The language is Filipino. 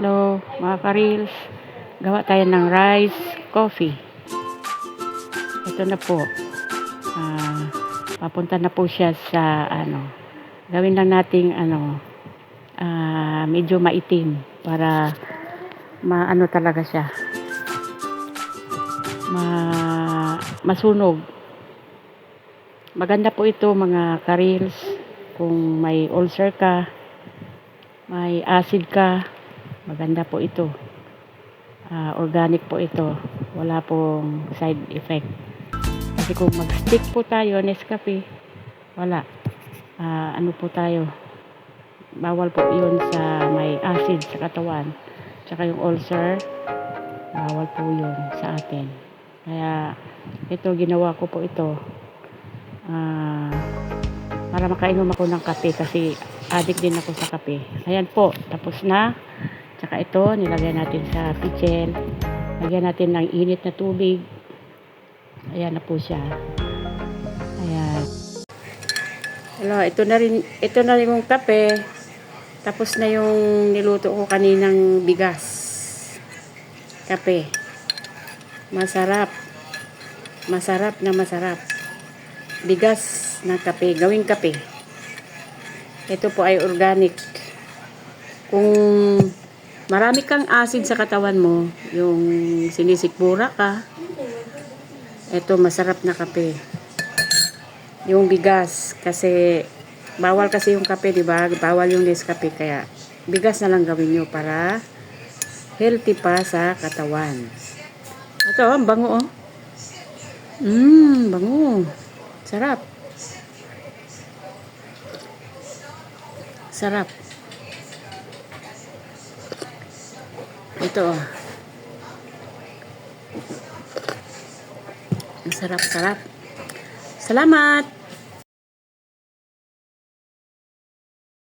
Hello mga ka-reels, gawa tayo ng rice coffee. Ito na po, papunta na po siya sa gawin lang nating medyo maitim para talaga siya, masunog. Maganda po ito mga ka-reels kung may ulcer ka, may acid ka. Maganda po ito. Organic po ito. Wala pong side effect. Kasi kung mag-stick po tayo, Nescafe, wala. Ano po tayo? Bawal po yun sa may acid sa katawan. Tsaka yung ulcer, bawal po yun sa atin. Kaya, ito, ginawa ko po ito. Para makainom ako ng kape kasi addict din ako sa kape. Ayan po, tapos na. Tsaka ito, nilagay natin sa pitcher. Lagyan natin ng init na tubig. Ayan na po siya. Ayan. Hello, ito na rin yung kape. Tapos na yung niluto ko kaninang bigas. Kape. Masarap. Masarap na masarap. Bigas na kape. Gawing kape. Ito po ay organic. Kung marami kang acid sa katawan mo, yung sinisikmura ka, ito masarap na kape. Yung bigas, kasi bawal kasi yung kape, di ba? Bawal yung Nescafe, kaya bigas na lang gawin nyo para healthy pa sa katawan. Ito, ang bango, oh. Bango. Sarap. Sarap. Ito, oh. Sarap. Salamat!